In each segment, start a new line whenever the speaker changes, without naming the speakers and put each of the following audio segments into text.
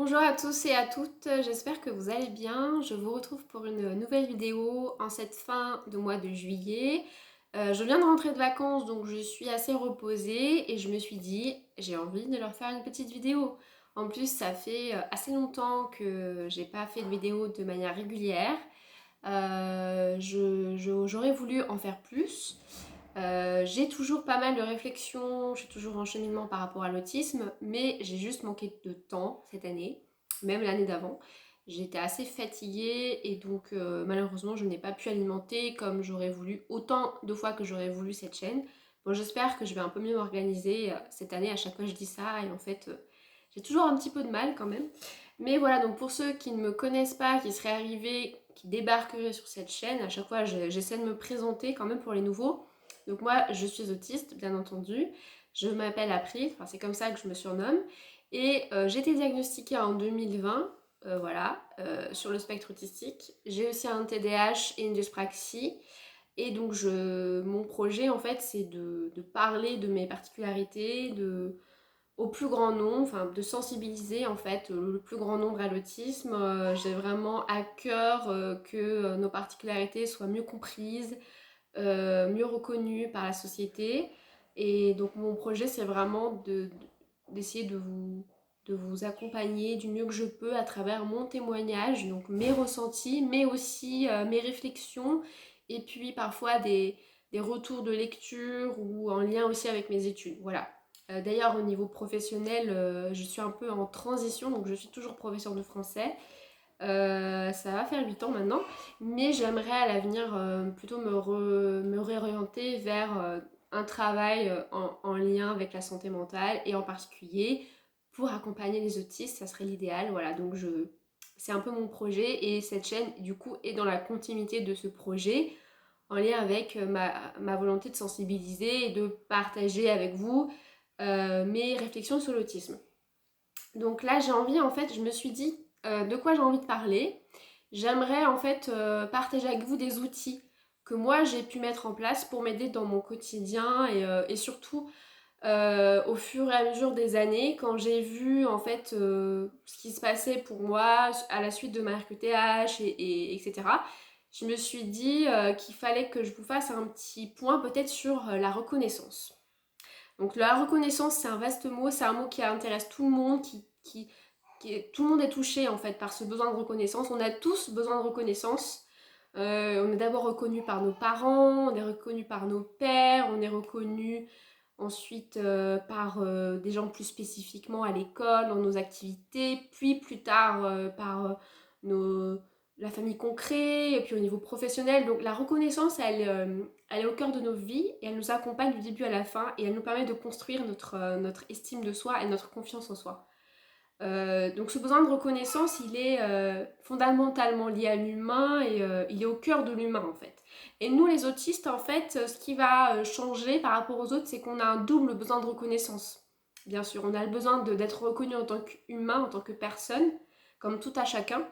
Bonjour à tous et à toutes, j'espère que vous allez bien. Je vous retrouve pour une nouvelle vidéo en cette fin de mois de juillet. Je viens de rentrer de vacances donc je suis assez reposée et je me suis dit j'ai envie de leur faire une petite vidéo. En plus ça fait assez longtemps que j'ai pas fait de vidéo de manière régulière. J'aurais voulu en faire plus. J'ai toujours pas mal de réflexions, j'ai toujours un cheminement par rapport à l'autisme, mais j'ai juste manqué de temps cette année, même l'année d'avant. J'étais assez fatiguée et donc malheureusement je n'ai pas pu alimenter comme j'aurais voulu, autant de fois que j'aurais voulu cette chaîne. Bon, j'espère que je vais un peu mieux m'organiser cette année. À chaque fois je dis ça et en fait j'ai toujours un petit peu de mal quand même. Mais voilà, donc pour ceux qui ne me connaissent pas, qui seraient arrivés, qui débarqueraient sur cette chaîne, à chaque fois j'essaie de me présenter quand même pour les nouveaux. Donc moi, je suis autiste, bien entendu. Je m'appelle April, enfin c'est comme ça que je me surnomme. Et j'ai été diagnostiquée en 2020, sur le spectre autistique. J'ai aussi un TDAH et une dyspraxie. Et donc mon projet en fait c'est de parler de mes particularités, au plus grand nombre, enfin de sensibiliser en fait le plus grand nombre à l'autisme. J'ai vraiment à cœur que nos particularités soient mieux comprises, mieux reconnue par la société. Et donc mon projet, c'est vraiment d'essayer de vous accompagner du mieux que je peux à travers mon témoignage, donc mes ressentis, mais aussi mes réflexions, et puis parfois des retours de lecture ou en lien aussi avec mes études. Voilà. D'ailleurs, au niveau professionnel, je suis un peu en transition, donc je suis toujours professeure de français. Ça va faire 8 ans maintenant, mais j'aimerais à l'avenir plutôt me réorienter vers un travail en lien avec la santé mentale et en particulier pour accompagner les autistes, ça serait l'idéal. Voilà, donc c'est un peu mon projet et cette chaîne du coup est dans la continuité de ce projet en lien avec ma volonté de sensibiliser et de partager avec vous mes réflexions sur l'autisme. Donc là, j'ai envie, en fait, je me suis dit de quoi j'ai envie de parler. J'aimerais en fait partager avec vous des outils que moi j'ai pu mettre en place pour m'aider dans mon quotidien et surtout au fur et à mesure des années, quand j'ai vu en fait ce qui se passait pour moi à la suite de ma RQTH etc. Je me suis dit qu'il fallait que je vous fasse un petit point peut-être sur la reconnaissance. Donc la reconnaissance, c'est un vaste mot, c'est un mot qui intéresse tout le monde, tout le monde est touché en fait par ce besoin de reconnaissance. On a tous besoin de reconnaissance. On est d'abord reconnu par nos parents, on est reconnu par nos pères, on est reconnu ensuite par des gens plus spécifiquement à l'école, dans nos activités, puis plus tard par nos, la famille qu'on crée, et puis au niveau professionnel. Donc la reconnaissance, elle est au cœur de nos vies et elle nous accompagne du début à la fin et elle nous permet de construire notre estime de soi et notre confiance en soi. Donc ce besoin de reconnaissance, il est fondamentalement lié à l'humain et il est au cœur de l'humain en fait. Et nous les autistes, en fait, ce qui va changer par rapport aux autres, c'est qu'on a un double besoin de reconnaissance. Bien sûr, on a le besoin d'être reconnu en tant qu'humain, en tant que personne, comme tout à chacun,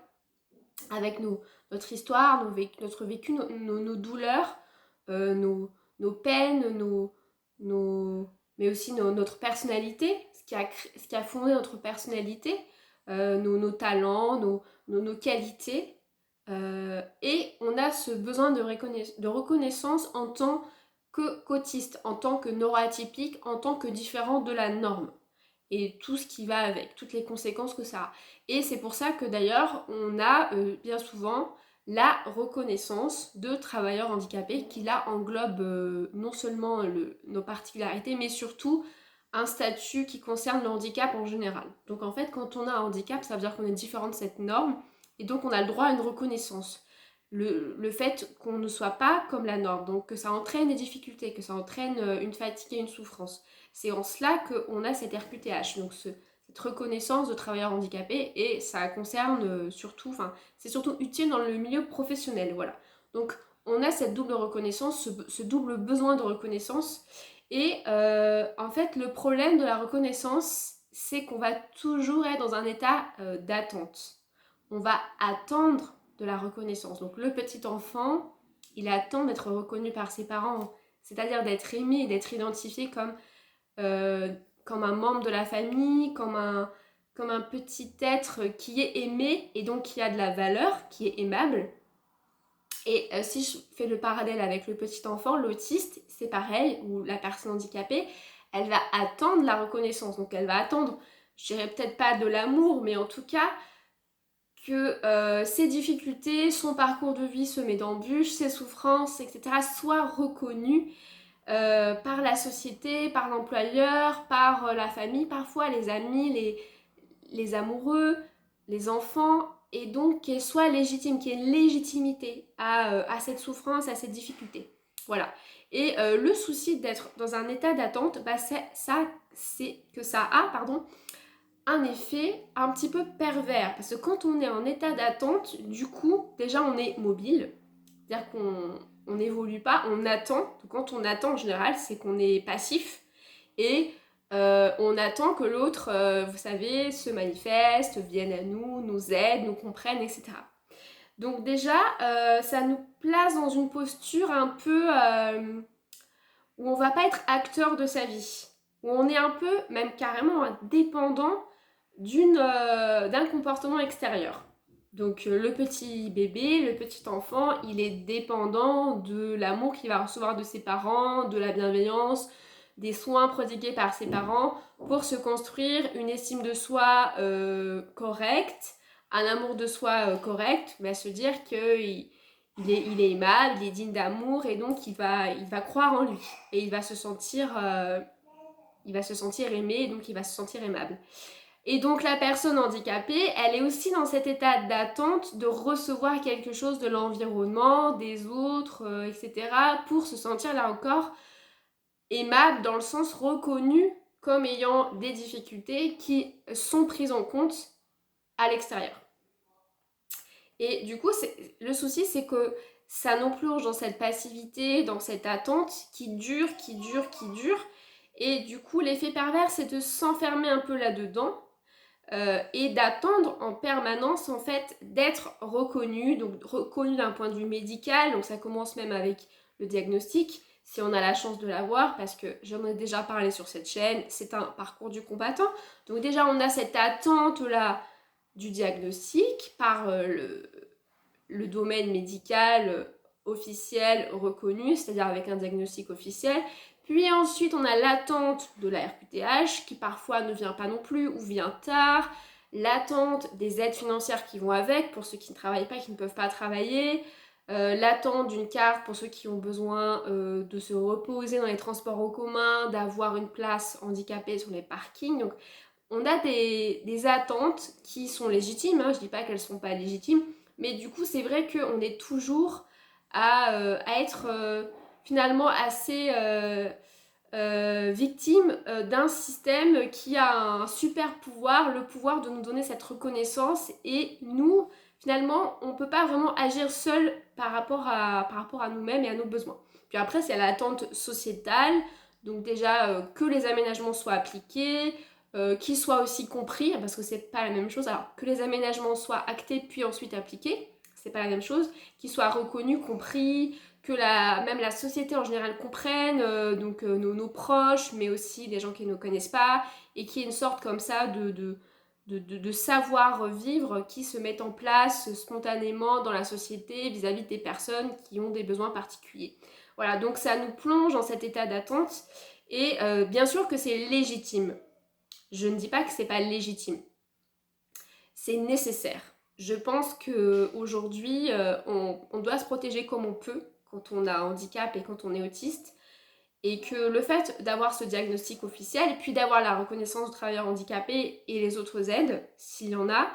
avec notre histoire, notre vécu, nos douleurs, euh, nos, nos peines, mais aussi notre personnalité, ce qui a fondé notre personnalité, nos talents, nos qualités. Et on a ce besoin de reconnaissance en tant qu'autiste, en tant que neuroatypique, en tant que différent de la norme et tout ce qui va avec, toutes les conséquences que ça a. Et c'est pour ça que d'ailleurs, on a bien souvent la reconnaissance de travailleurs handicapés qui là englobe non seulement nos particularités, mais surtout un statut qui concerne le handicap en général. Donc en fait, quand on a un handicap, ça veut dire qu'on est différent de cette norme, et donc on a le droit à une reconnaissance. Le fait qu'on ne soit pas comme la norme, donc que ça entraîne des difficultés, que ça entraîne une fatigue et une souffrance. C'est en cela qu'on a cette RQTH, donc cette reconnaissance de travailleurs handicapés, et ça concerne surtout, enfin, c'est surtout utile dans le milieu professionnel, voilà. Donc, on a cette double reconnaissance, ce double besoin de reconnaissance, et en fait, le problème de la reconnaissance, c'est qu'on va toujours être dans un état d'attente. On va attendre de la reconnaissance. Donc, le petit enfant, il attend d'être reconnu par ses parents, c'est-à-dire d'être aimé et d'être identifié comme un membre de la famille, comme un petit être qui est aimé et donc qui a de la valeur, qui est aimable. Et si je fais le parallèle avec le petit enfant, l'autiste, c'est pareil, ou la personne handicapée, elle va attendre la reconnaissance. Donc elle va attendre, je dirais peut-être pas de l'amour, mais en tout cas que ses difficultés, son parcours de vie semé d'embûches, ses souffrances, etc. soient reconnues par la société, par l'employeur, par la famille parfois, les amis, les amoureux, les enfants, et donc qu'elle soit légitime, qu'il y ait une légitimité à cette souffrance, à cette difficulté. Voilà. Et le souci d'être dans un état d'attente, bah c'est que ça a, pardon, un effet un petit peu pervers. Parce que quand on est en état d'attente, du coup, déjà on est mobile. C'est-à-dire qu'on n'évolue pas, on attend. Donc quand on attend en général, c'est qu'on est passif. Et on attend que l'autre, vous savez, se manifeste, vienne à nous, nous aide, nous comprenne, etc. Donc déjà, ça nous place dans une posture un peu où on va pas être acteur de sa vie. Où on est un peu, même carrément, dépendant d'un comportement extérieur. Donc le petit bébé, le petit enfant, il est dépendant de l'amour qu'il va recevoir de ses parents, de la bienveillance, des soins prodigués par ses parents pour se construire une estime de soi correcte, un amour de soi correct, mais à se dire qu'il il est aimable, il est digne d'amour et donc il va croire en lui et il va se sentir aimé et donc il va se sentir aimable. Et donc la personne handicapée, elle est aussi dans cet état d'attente de recevoir quelque chose de l'environnement, des autres, etc. pour se sentir là encore aimable dans le sens reconnu comme ayant des difficultés qui sont prises en compte à l'extérieur. Et du coup, le souci, c'est que ça nous plonge dans cette passivité, dans cette attente qui dure, qui dure, qui dure. Et du coup, l'effet pervers, c'est de s'enfermer un peu là-dedans et d'attendre en permanence, en fait, d'être reconnu. Donc, reconnu d'un point de vue médical. Donc, ça commence même avec le diagnostic, si on a la chance de l'avoir, parce que j'en ai déjà parlé sur cette chaîne. C'est un parcours du combattant. Donc, déjà, on a cette attente-là du diagnostic par le domaine médical officiel reconnu, c'est-à-dire avec un diagnostic officiel. Puis ensuite, on a l'attente de la RQTH qui parfois ne vient pas non plus ou vient tard. L'attente des aides financières qui vont avec pour ceux qui ne travaillent pas, qui ne peuvent pas travailler. L'attente d'une carte pour ceux qui ont besoin de se reposer dans les transports en commun, d'avoir une place handicapée sur les parkings. Donc, on a des attentes qui sont légitimes, hein, je ne dis pas qu'elles ne sont pas légitimes, mais du coup c'est vrai qu'on est toujours à être finalement assez victime d'un système qui a un super pouvoir, le pouvoir de nous donner cette reconnaissance et nous, finalement, on ne peut pas vraiment agir seul par rapport à nous-mêmes et à nos besoins. Puis après, c'est l'attente sociétale, donc déjà que les aménagements soient appliqués, qu'ils soient aussi compris, parce que c'est pas la même chose. Alors que les aménagements soient actés puis ensuite appliqués, c'est pas la même chose. Qu'ils soient reconnus, compris, que même la société en général comprenne, donc nos proches, mais aussi des gens qui ne nous connaissent pas, et qu'il y ait une sorte comme ça de savoir-vivre qui se met en place spontanément dans la société vis-à-vis des personnes qui ont des besoins particuliers. Voilà, donc ça nous plonge dans cet état d'attente, et bien sûr que c'est légitime. Je ne dis pas que c'est pas légitime. C'est nécessaire. Je pense qu'aujourd'hui, on doit se protéger comme on peut quand on a un handicap et quand on est autiste. Et que le fait d'avoir ce diagnostic officiel, puis d'avoir la reconnaissance du travailleur handicapé et les autres aides, s'il y en a,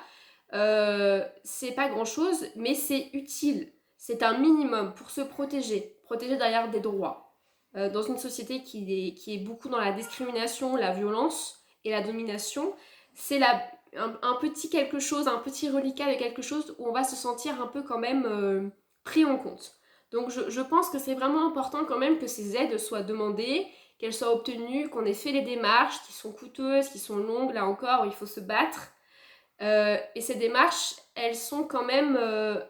c'est pas grand chose, mais c'est utile. C'est un minimum pour se protéger derrière des droits. Dans une société qui est beaucoup dans la discrimination, la violence et la domination, c'est un petit quelque chose, un petit reliquat de quelque chose où on va se sentir un peu quand même pris en compte. Donc je pense que c'est vraiment important quand même que ces aides soient demandées, qu'elles soient obtenues, qu'on ait fait les démarches qui sont coûteuses, qui sont longues, là encore, où il faut se battre. Et ces démarches, elles sont quand même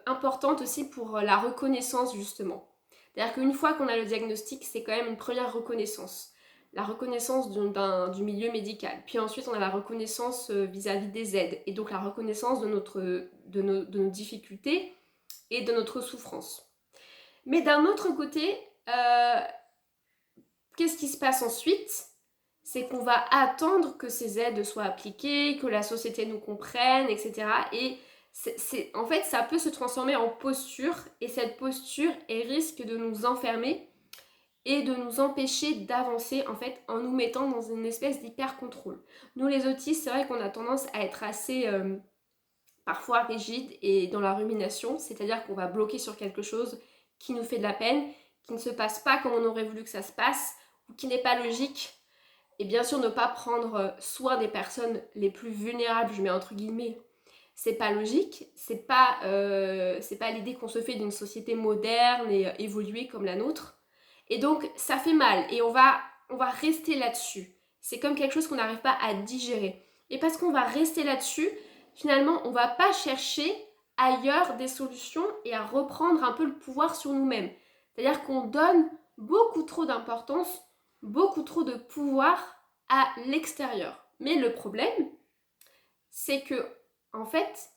importantes aussi pour la reconnaissance justement. C'est-à-dire qu'une fois qu'on a le diagnostic, c'est quand même une première reconnaissance. la reconnaissance du milieu médical. Puis ensuite, on a la reconnaissance vis-à-vis des aides, et donc la reconnaissance de nos difficultés et de notre souffrance. Mais d'un autre côté, qu'est-ce qui se passe ensuite? C'est qu'on va attendre que ces aides soient appliquées, que la société nous comprenne, etc. Et en fait, ça peut se transformer en posture, et cette posture, elle risque de nous enfermer et de nous empêcher d'avancer, en fait, en nous mettant dans une espèce d'hyper-contrôle. Nous, les autistes, c'est vrai qu'on a tendance à être assez, parfois, rigide et dans la rumination, c'est-à-dire qu'on va bloquer sur quelque chose qui nous fait de la peine, qui ne se passe pas comme on aurait voulu que ça se passe, ou qui n'est pas logique. Et bien sûr, ne pas prendre soin des personnes les plus vulnérables, je mets entre guillemets, c'est pas logique, c'est pas l'idée qu'on se fait d'une société moderne et évoluée comme la nôtre. Et donc, ça fait mal, et on va rester là-dessus. C'est comme quelque chose qu'on n'arrive pas à digérer. Et parce qu'on va rester là-dessus, finalement, on va pas chercher ailleurs des solutions et à reprendre un peu le pouvoir sur nous-mêmes. C'est-à-dire qu'on donne beaucoup trop d'importance, beaucoup trop de pouvoir à l'extérieur. Mais le problème, c'est que, en fait,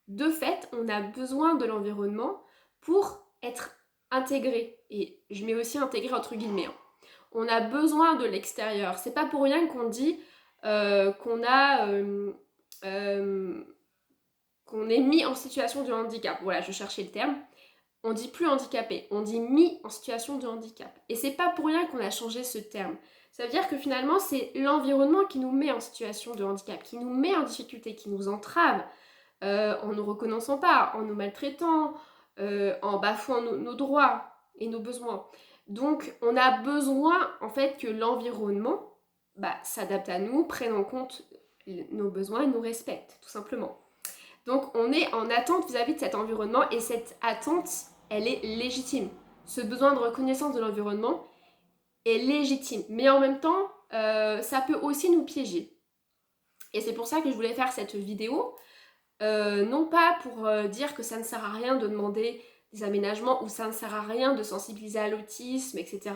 de fait, on a besoin de l'environnement pour être intégré. Et je mets aussi intégré entre guillemets. Hein. On a besoin de l'extérieur. C'est pas pour rien qu'on dit qu'on est mis en situation de handicap. Voilà, je cherchais le terme. On dit plus handicapé, on dit mis en situation de handicap. Et c'est pas pour rien qu'on a changé ce terme. Ça veut dire que finalement, c'est l'environnement qui nous met en situation de handicap, qui nous met en difficulté, qui nous entrave, en ne reconnaissant pas, en nous maltraitant, en bafouant nos droits et nos besoins. Donc, on a besoin, en fait, que l'environnement s'adapte à nous, prenne en compte nos besoins et nous respecte, tout simplement. Donc on est en attente vis-à-vis de cet environnement, et cette attente, elle est légitime. Ce besoin de reconnaissance de l'environnement est légitime. Mais en même temps, ça peut aussi nous piéger. Et c'est pour ça que je voulais faire cette vidéo. Non pas pour dire que ça ne sert à rien de demander des aménagements, ou ça ne sert à rien de sensibiliser à l'autisme, etc.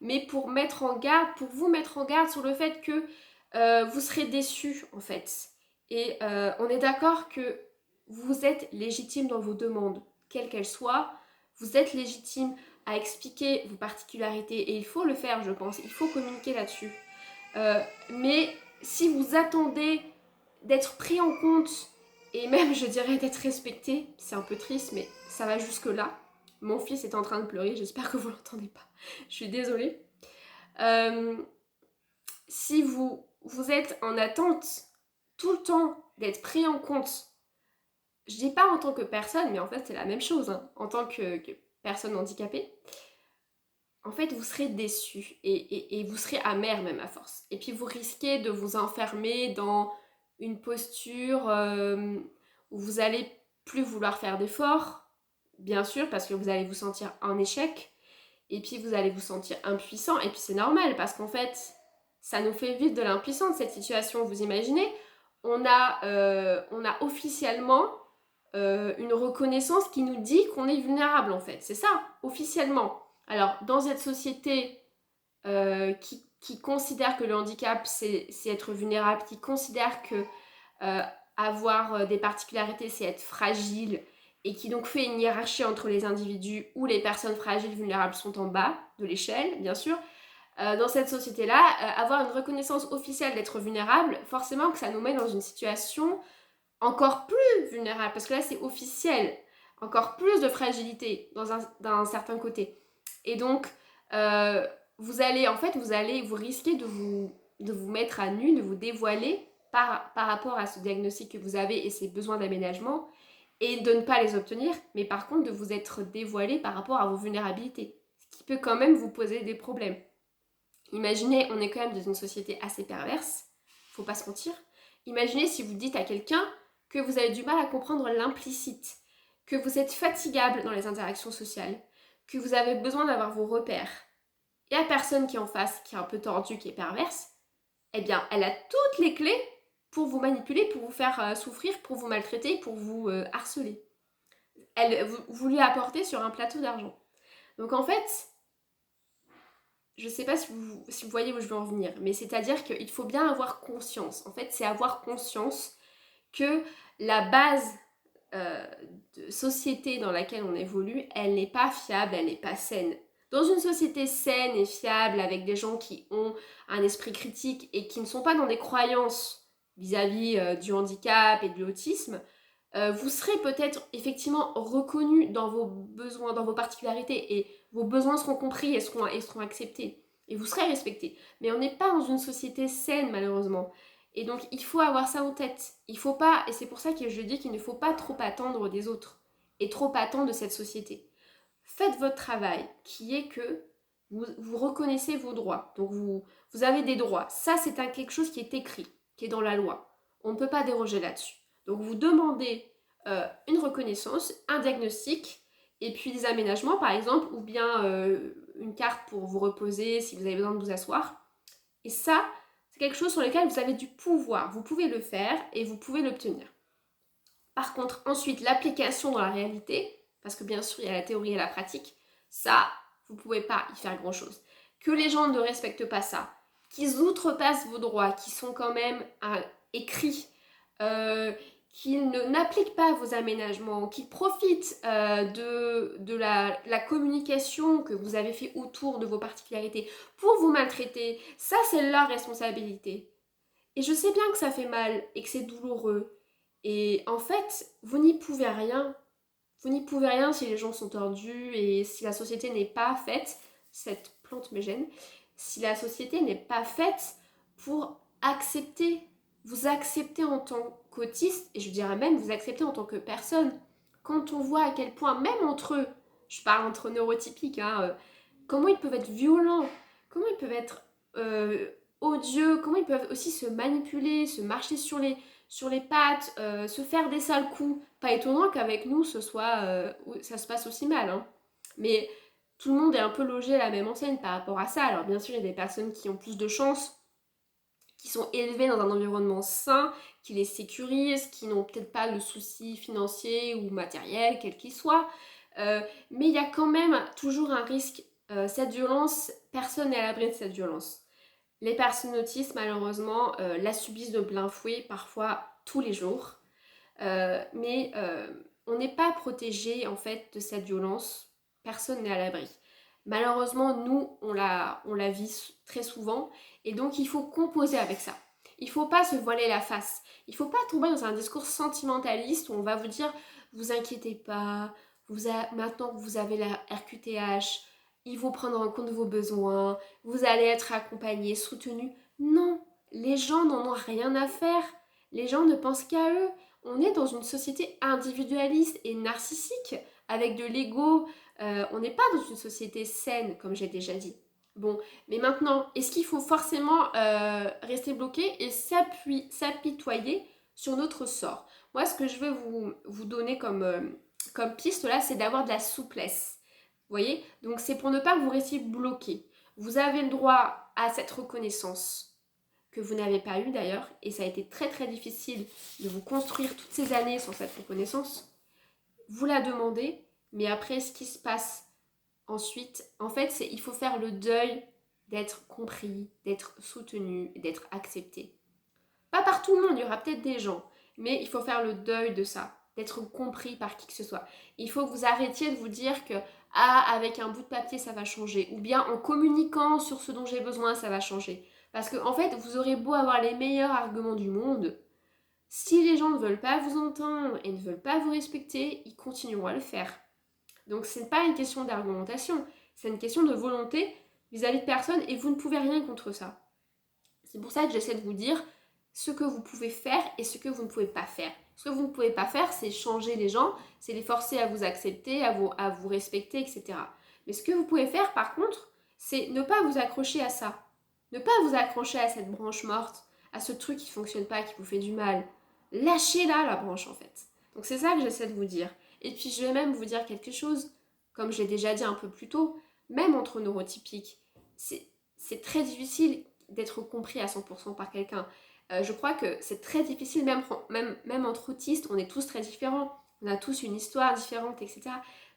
Mais pour vous mettre en garde sur le fait que vous serez déçus, en fait. Et on est d'accord que vous êtes légitime dans vos demandes, quelles qu'elles soient. Vous êtes légitime à expliquer vos particularités, et il faut le faire, je pense. Il faut communiquer là-dessus. Mais si vous attendez d'être pris en compte, et même, je dirais, d'être respecté, c'est un peu triste, mais ça va jusque-là. Mon fils est en train de pleurer, j'espère que vous l'entendez pas. Je suis désolée. Si vous êtes en attente tout le temps d'être pris en compte, je dis pas en tant que personne, mais en fait c'est la même chose, hein, en tant que personne handicapée, en fait vous serez déçu, et vous serez amer même à force. Et puis vous risquez de vous enfermer dans une posture où vous allez plus vouloir faire d'efforts, bien sûr, parce que vous allez vous sentir en échec, et puis vous allez vous sentir impuissant, et puis c'est normal, parce qu'en fait, ça nous fait vivre de l'impuissance, cette situation. Vous imaginez, on a officiellement une reconnaissance qui nous dit qu'on est vulnérable, en fait. C'est ça, officiellement. Alors, dans cette société qui considère que le handicap, c'est être vulnérable, qui considère que avoir des particularités, c'est être fragile, et qui donc fait une hiérarchie entre les individus où les personnes fragiles, vulnérables sont en bas de l'échelle, bien sûr. Dans cette société-là, avoir une reconnaissance officielle d'être vulnérable, forcément que ça nous met dans une situation encore plus vulnérable, parce que là c'est officiel, encore plus de fragilité d'un certain côté. Et donc, vous risquez de vous mettre à nu, de vous dévoiler par rapport à ce diagnostic que vous avez et ces besoins d'aménagement, et de ne pas les obtenir, mais par contre de vous être dévoilé par rapport à vos vulnérabilités, ce qui peut quand même vous poser des problèmes. Imaginez, on est quand même dans une société assez perverse, faut pas se mentir. Imaginez si vous dites à quelqu'un que vous avez du mal à comprendre l'implicite, que vous êtes fatigable dans les interactions sociales, que vous avez besoin d'avoir vos repères. Et la personne qui est en face, qui est un peu tordue, qui est perverse, eh bien, elle a toutes les clés pour vous manipuler, pour vous faire souffrir, pour vous maltraiter, pour vous harceler. Vous lui apportez sur un plateau d'argent. Donc en fait, je sais pas si vous voyez où je veux en venir, mais c'est-à-dire qu'il faut bien avoir conscience. En fait, c'est avoir conscience que la base euh, de société dans laquelle on évolue, elle n'est pas fiable, elle n'est pas saine. Dans une société saine et fiable, avec des gens qui ont un esprit critique et qui ne sont pas dans des croyances vis-à-vis du handicap et de l'autisme, vous serez peut-être effectivement reconnu dans vos besoins, dans vos particularités, et vos besoins seront compris et seront acceptés. Et vous serez respecté. Mais on n'est pas dans une société saine, malheureusement. Et donc, il faut avoir ça en tête. Il faut pas, et c'est pour ça que je dis qu'il ne faut pas trop attendre des autres et trop attendre de cette société. Faites votre travail, qui est que vous reconnaissez vos droits. Donc, vous avez des droits. Ça, c'est quelque chose qui est écrit, qui est dans la loi. On ne peut pas déroger là-dessus. Donc, vous demandez une reconnaissance, un diagnostic, et puis des aménagements, par exemple, ou bien une carte pour vous reposer si vous avez besoin de vous asseoir. Et ça, c'est quelque chose sur lequel vous avez du pouvoir. Vous pouvez le faire et vous pouvez l'obtenir. Par contre, ensuite, l'application dans la réalité, parce que bien sûr, il y a la théorie et la pratique, ça, vous ne pouvez pas y faire grand-chose. Que les gens ne respectent pas ça, qu'ils outrepassent vos droits, qui sont quand même écrits, qu'ils n'appliquent pas vos aménagements, qu'ils profitent de la communication que vous avez fait autour de vos particularités pour vous maltraiter, ça c'est leur responsabilité. Et je sais bien que ça fait mal et que c'est douloureux. Et en fait, vous n'y pouvez rien. Vous n'y pouvez rien si les gens sont tordus et si la société n'est pas faite, cette plante me gêne, si la société n'est pas faite pour accepter, vous accepter en tant qu'autiste, et je dirais même vous accepter en tant que personne. Quand on voit à quel point, même entre eux, je parle entre neurotypiques, comment ils peuvent être violents, comment ils peuvent être odieux, comment ils peuvent aussi se manipuler, se marcher sur les pattes, se faire des sales coups. Pas étonnant qu'avec nous, ça se passe aussi mal. Hein. Mais tout le monde est un peu logé à la même enseigne par rapport à ça. Alors bien sûr, il y a des personnes qui ont plus de chance, qui sont élevées dans un environnement sain, qui les sécurise, qui n'ont peut-être pas le souci financier ou matériel, quel qu'il soit. Mais il y a quand même toujours un risque. Cette violence, personne n'est à l'abri de cette violence. Les personnes autistes, malheureusement, la subissent de plein fouet, parfois tous les jours. Mais on n'est pas protégé en fait de cette violence. Personne n'est à l'abri. Malheureusement, nous, on la vit très souvent et donc il faut composer avec ça. Il ne faut pas se voiler la face. Il ne faut pas tomber dans un discours sentimentaliste où on va vous dire vous inquiétez pas, maintenant que vous avez la RQTH, ils vont prendre en compte vos besoins, vous allez être accompagné, soutenu. Non, les gens n'en ont rien à faire. Les gens ne pensent qu'à eux. On est dans une société individualiste et narcissique avec de l'ego. On n'est pas dans une société saine, comme j'ai déjà dit. Bon, mais maintenant, est-ce qu'il faut forcément rester bloqué et s'apitoyer sur notre sort? Moi, ce que je veux vous donner comme piste là, c'est d'avoir de la souplesse. Vous voyez? Donc c'est pour ne pas que vous restiez bloqué. Vous avez le droit à cette reconnaissance que vous n'avez pas eu d'ailleurs, et ça a été très très difficile de vous construire toutes ces années sans cette reconnaissance. Vous la demandez, mais après ce qui se passe ensuite, en fait, il faut faire le deuil d'être compris, d'être soutenu, d'être accepté. Pas par tout le monde, il y aura peut-être des gens, mais il faut faire le deuil de ça, d'être compris par qui que ce soit. Il faut que vous arrêtiez de vous dire que avec un bout de papier ça va changer, ou bien en communiquant sur ce dont j'ai besoin ça va changer. Parce que en fait, vous aurez beau avoir les meilleurs arguments du monde, si les gens ne veulent pas vous entendre et ne veulent pas vous respecter, ils continueront à le faire. Donc ce n'est pas une question d'argumentation, c'est une question de volonté vis-à-vis de personne et vous ne pouvez rien contre ça. C'est pour ça que j'essaie de vous dire ce que vous pouvez faire et ce que vous ne pouvez pas faire. Ce que vous ne pouvez pas faire, c'est changer les gens, c'est les forcer à vous accepter, à vous respecter, etc. Mais ce que vous pouvez faire, par contre, c'est ne pas vous accrocher à ça. Ne pas vous accrocher à cette branche morte, à ce truc qui ne fonctionne pas, qui vous fait du mal. Lâchez-la, la branche, en fait. Donc c'est ça que j'essaie de vous dire. Et puis je vais même vous dire quelque chose, comme je l'ai déjà dit un peu plus tôt, même entre neurotypiques, c'est très difficile d'être compris à 100% par quelqu'un. Je crois que c'est très difficile, même entre autistes, on est tous très différents, on a tous une histoire différente, etc.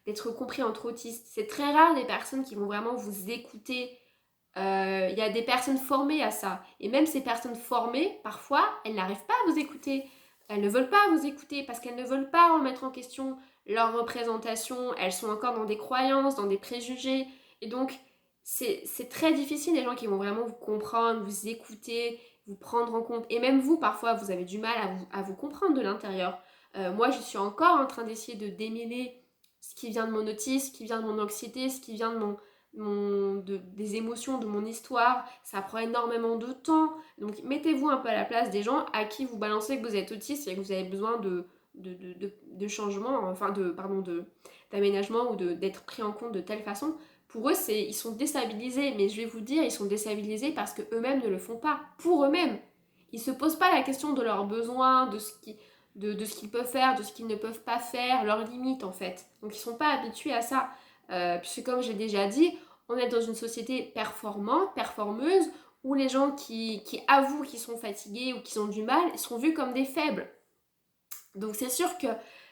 D'être compris entre autistes. C'est très rare les personnes qui vont vraiment vous écouter Il y a des personnes formées à ça. Et même ces personnes formées, parfois, elles n'arrivent pas à vous écouter. Elles ne veulent pas vous écouter parce qu'elles ne veulent pas remettre en question leur représentation. Elles sont encore dans des croyances, dans des préjugés. Et donc, c'est très difficile, les gens qui vont vraiment vous comprendre, vous écouter, vous prendre en compte. Et même vous, parfois, vous avez du mal à vous comprendre de l'intérieur. Moi, je suis encore en train d'essayer de démêler ce qui vient de mon autisme, ce qui vient de mon anxiété, ce qui vient de des émotions, de mon histoire. Ça prend énormément de temps. Donc mettez-vous un peu à la place des gens à qui vous balancez que vous êtes autiste et que vous avez besoin de changement, enfin d'aménagement ou d'être pris en compte de telle façon. Pour eux, ils sont déstabilisés, mais je vais vous dire, ils sont déstabilisés parce qu'eux-mêmes ne le font pas, pour eux-mêmes. Ils ne se posent pas la question de leurs besoins, de ce qu'ils peuvent faire, de ce qu'ils ne peuvent pas faire, leurs limites en fait. Donc ils ne sont pas habitués à ça. Puisque comme j'ai déjà dit, on est dans une société performante, performeuse, où les gens qui avouent qu'ils sont fatigués ou qu'ils ont du mal sont vus comme des faibles. Donc c'est sûr que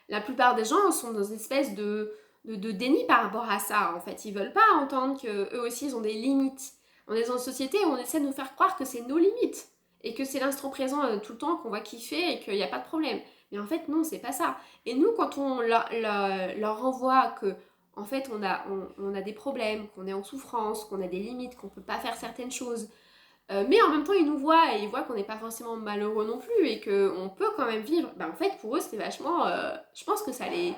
la plupart des gens sont dans une espèce de déni par rapport à ça. En fait, ils veulent pas entendre qu'eux aussi ils ont des limites. On est dans une société où on essaie de nous faire croire que c'est nos limites et que c'est l'instant présent tout le temps qu'on va kiffer et qu'il n'y a pas de problème. Mais en fait, non, c'est pas ça. Et nous, quand on leur renvoie que en fait on a des problèmes, qu'on est en souffrance, qu'on a des limites, qu'on peut pas faire certaines choses, mais en même temps, ils nous voient et ils voient qu'on n'est pas forcément malheureux non plus et qu'on peut quand même vivre. En fait, pour eux, c'était vachement. Je pense que ça les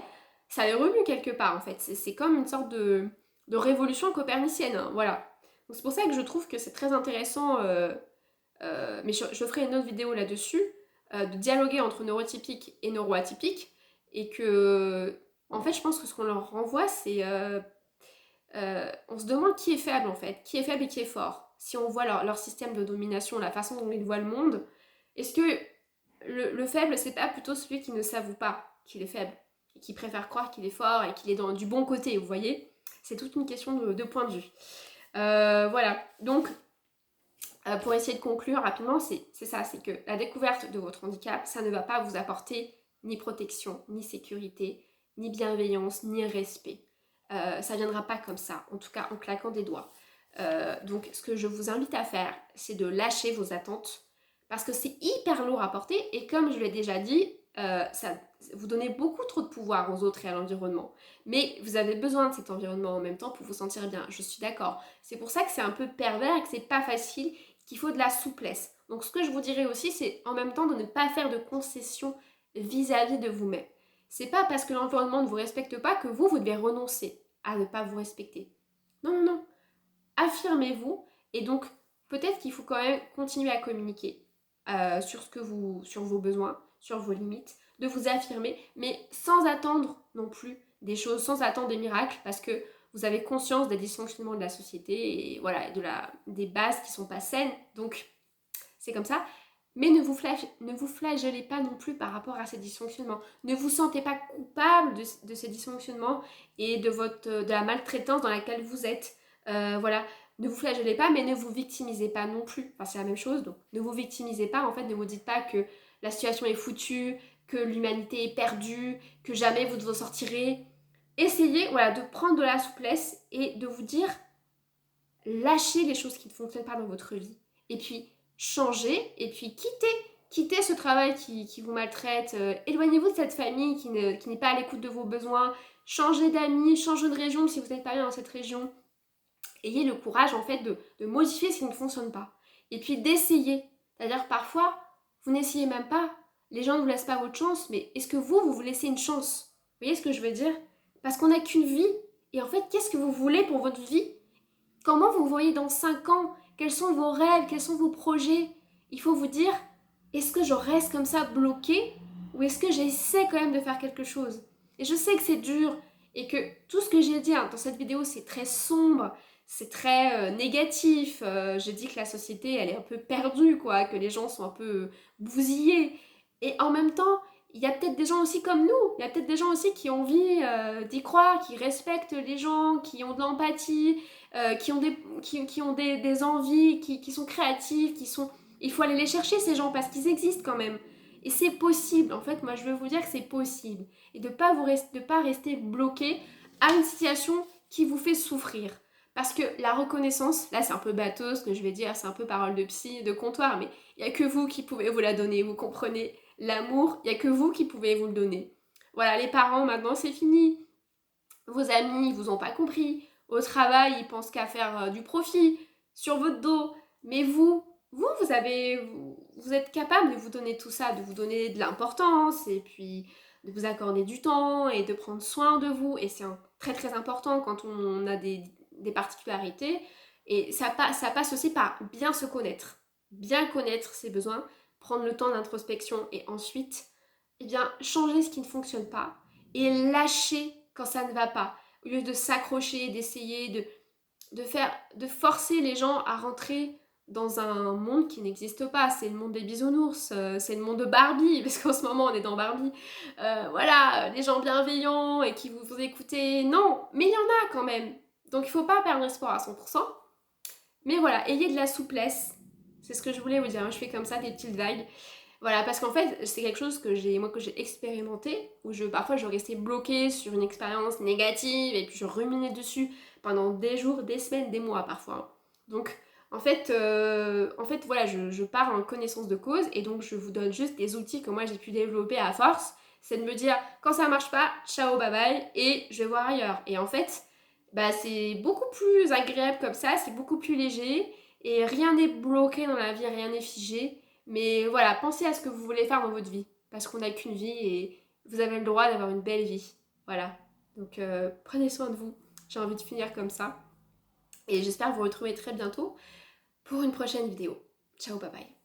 remue quelque part, en fait. C'est comme une sorte de révolution copernicienne, hein, voilà. Donc, c'est pour ça que je trouve que c'est très intéressant, mais je ferai une autre vidéo là-dessus, de dialoguer entre neurotypiques et neuroatypiques. Et que, en fait, je pense que ce qu'on leur renvoie, c'est. On se demande qui est faible en fait, qui est faible et qui est fort. Si on voit leur système de domination, la façon dont ils voient le monde, est-ce que le faible, c'est pas plutôt celui qui ne s'avoue pas qu'il est faible et qui préfère croire qu'il est fort et qu'il est du bon côté, vous voyez? C'est toute une question de point de vue. Voilà, donc pour essayer de conclure rapidement, c'est ça, c'est que la découverte de votre handicap, ça ne va pas vous apporter ni protection, ni sécurité, ni bienveillance, ni respect. Ça viendra pas comme ça, en tout cas en claquant des doigts. Donc ce que je vous invite à faire, c'est de lâcher vos attentes, parce que c'est hyper lourd à porter, et comme je l'ai déjà dit, vous donnez beaucoup trop de pouvoir aux autres et à l'environnement. Mais vous avez besoin de cet environnement en même temps pour vous sentir bien, je suis d'accord. C'est pour ça que c'est un peu pervers et que c'est pas facile, qu'il faut de la souplesse. Donc ce que je vous dirais aussi, c'est en même temps de ne pas faire de concessions vis-à-vis de vous-même. C'est pas parce que l'environnement ne vous respecte pas que vous devez renoncer à ne pas vous respecter. Non, non, non. Affirmez-vous et donc peut-être qu'il faut quand même continuer à communiquer sur vos besoins, sur vos limites, de vous affirmer, mais sans attendre non plus des choses, sans attendre des miracles, parce que vous avez conscience des dysfonctionnements de la société et voilà, des bases qui sont pas saines, donc c'est comme ça. Mais ne vous flagellez pas non plus par rapport à ces dysfonctionnements. Ne vous sentez pas coupable de ces dysfonctionnements et de la maltraitance dans laquelle vous êtes. Voilà, ne vous flagellez pas, mais ne vous victimisez pas non plus. Enfin, c'est la même chose, donc ne vous victimisez pas. En fait, ne vous dites pas que la situation est foutue, que l'humanité est perdue, que jamais vous en sortirez. Essayez, voilà, de prendre de la souplesse et de vous dire, lâchez les choses qui ne fonctionnent pas dans votre vie. Et puis, changez, et puis quittez ce travail qui vous maltraite, éloignez-vous de cette famille qui n'est pas à l'écoute de vos besoins, changez d'amis, changez de région si vous n'êtes pas bien dans cette région. Ayez le courage en fait de modifier ce qui ne fonctionne pas. Et puis d'essayer. C'est-à-dire parfois, vous n'essayez même pas. Les gens ne vous laissent pas votre chance, mais est-ce que vous laissez une chance? Vous voyez ce que je veux dire? Parce qu'on n'a qu'une vie. Et en fait, qu'est-ce que vous voulez pour votre vie? Comment vous voyez dans 5 ans? Quels sont vos rêves? Quels sont vos projets? Il faut vous dire, est-ce que je reste comme ça bloqué? Ou est-ce que j'essaie quand même de faire quelque chose? Et je sais que c'est dur et que tout ce que j'ai dit dans cette vidéo, c'est très sombre, c'est très négatif. J'ai dit que la société, elle est un peu perdue, quoi, que les gens sont un peu bousillés. Et en même temps, il y a peut-être des gens aussi comme nous. Il y a peut-être des gens aussi qui ont envie d'y croire, qui respectent les gens, qui ont de l'empathie, qui ont des envies, qui sont créatifs, Il faut aller les chercher, ces gens, parce qu'ils existent quand même. Et c'est possible. En fait, moi, je veux vous dire que c'est possible. Et de pas rester bloqué à une situation qui vous fait souffrir. Parce que la reconnaissance, là c'est un peu bateau ce que je vais dire, c'est un peu parole de psy, de comptoir, mais il n'y a que vous qui pouvez vous la donner, vous comprenez? L'amour, il n'y a que vous qui pouvez vous le donner. Voilà, les parents, maintenant c'est fini. Vos amis, ils vous ont pas compris. Au travail, ils pensent qu'à faire du profit sur votre dos. Mais vous êtes capable de vous donner tout ça, de vous donner de l'importance et puis de vous accorder du temps et de prendre soin de vous. Et c'est très très important quand on a des particularités. Et ça passe aussi par bien se connaître, bien connaître ses besoins, prendre le temps d'introspection et ensuite, eh bien, changer ce qui ne fonctionne pas et lâcher quand ça ne va pas. Au lieu de s'accrocher, d'essayer de forcer les gens à rentrer dans un monde qui n'existe pas. C'est le monde des bisounours, c'est le monde de Barbie, parce qu'en ce moment on est dans Barbie. Voilà, les gens bienveillants et qui vous écoutez. Non, mais il y en a quand même. Donc il ne faut pas perdre espoir à 100%. Mais voilà, ayez de la souplesse. C'est ce que je voulais vous dire. Je fais comme ça des petites vagues. Voilà, parce qu'en fait, c'est quelque chose que j'ai expérimenté, où parfois je restais bloquée sur une expérience négative et puis je ruminais dessus pendant des jours, des semaines, des mois parfois. Donc, voilà, je pars en connaissance de cause et donc je vous donne juste des outils que moi j'ai pu développer à force. C'est de me dire, quand ça marche pas, ciao, bye bye, et je vais voir ailleurs. Et en fait, bah, c'est beaucoup plus agréable comme ça, c'est beaucoup plus léger et rien n'est bloqué dans la vie, rien n'est figé. Mais voilà, pensez à ce que vous voulez faire dans votre vie. Parce qu'on n'a qu'une vie et vous avez le droit d'avoir une belle vie. Voilà. Donc prenez soin de vous. J'ai envie de finir comme ça. Et j'espère vous retrouver très bientôt pour une prochaine vidéo. Ciao, bye bye.